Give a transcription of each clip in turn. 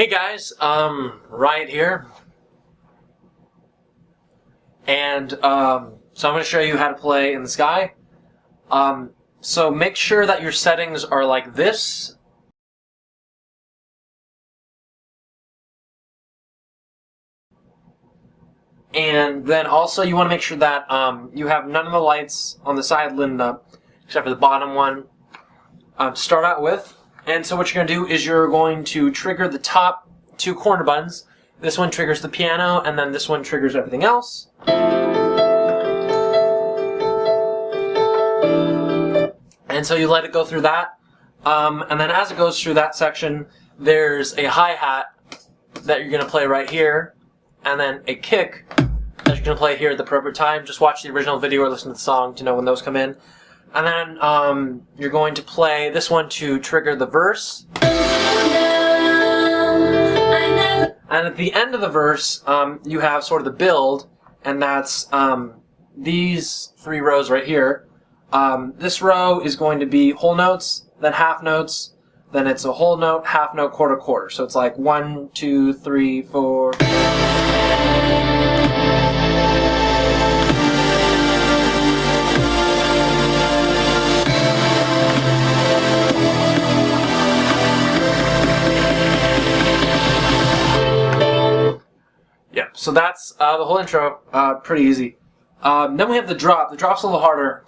Hey guys, Riot here, and so I'm going to show you how to play in the sky. So make sure that your settings are like this. And then also you want to make sure that you have none of the lights on the side lit up, except for the bottom one to start out with. And so what you're going to do is you're going to trigger the top two corner buttons. This one triggers the piano, and then this one triggers everything else. And so you let it go through that. And then as it goes through that section, there's a hi-hat that you're going to play right here, and then a kick that you're going to play here at the appropriate time. Just watch the original video or listen to the song to know when those come in. And then you're going to play this one to trigger the verse. And at the end of the verse, you have sort of the build, and that's these three rows right here. This row is going to be whole notes, then half notes, then it's a whole note, half note, quarter, quarter. So it's like 1, 2, 3, 4. Yeah, so that's the whole intro. Pretty easy. Then we have the drop. The drop's a little harder.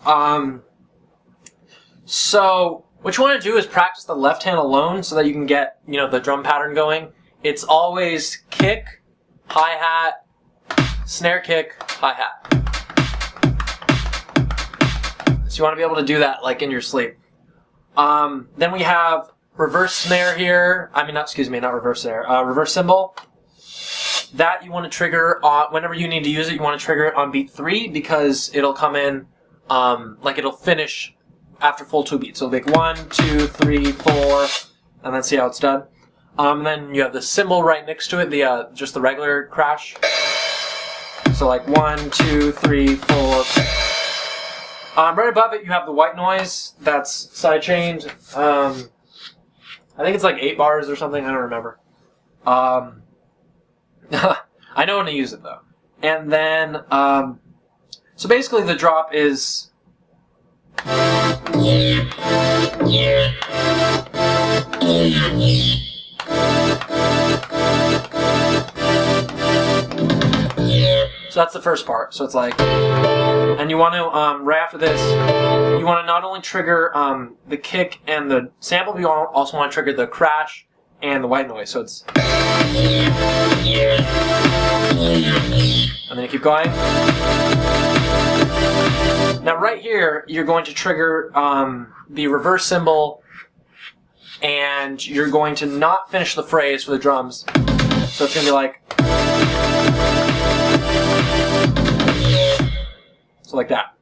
So what you want to do is practice the left hand alone so that you can get, the drum pattern going. It's always kick, hi-hat, snare kick, hi-hat. So you want to be able to do that like in your sleep. Then we have reverse snare here. Not reverse snare. Reverse cymbal. That you want to trigger whenever you need to use it. You want to trigger it on beat 3 because it'll come in it'll finish after full 2 beats. So like 1, 2, 3, 4, and then see how it's done. And then you have the cymbal right next to it, the just the regular crash. So like 1, 2, 3, 4. Right above it you have the white noise that's sidechained. I think it's like 8 bars or something. I don't remember. I know when to use it though. And then, so basically the drop is. So that's the first part. So it's like, and you want to, right after this, you want to not only trigger the kick and the sample, but you also want to trigger the crash and the white noise. So it's. And then you keep going. Now right here, you're going to trigger the reverse cymbal, and you're going to not finish the phrase for the drums. So it's going to be like. So like that.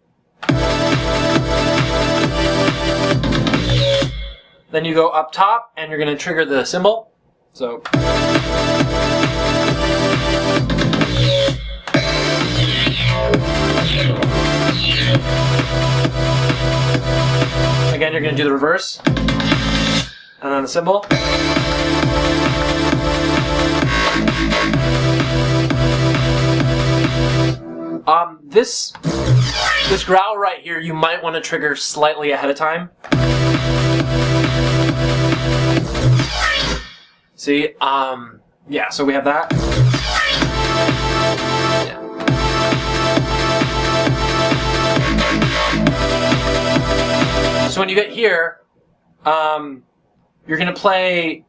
Then you go up top, and you're going to trigger the cymbal. So. Again, you're going to do the reverse. And then the cymbal. This growl right here, you might want to trigger slightly ahead of time. See, yeah, so we have that. Yeah. So when you get here, you're going to play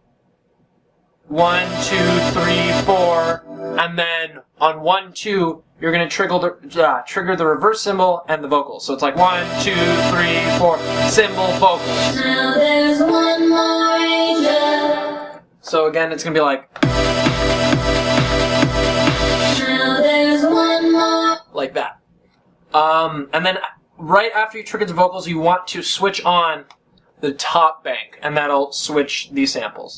1, 2, 3, 4, and then on 1, 2, you're going to trigger the reverse cymbal and the vocals. So it's like 1, 2, 3, 4, cymbal, vocals. Now there's one more angel. So again, it's going to be like. Now there's one more. Like that. And then right after you trigger the vocals, you want to switch on the top bank, and that'll switch these samples.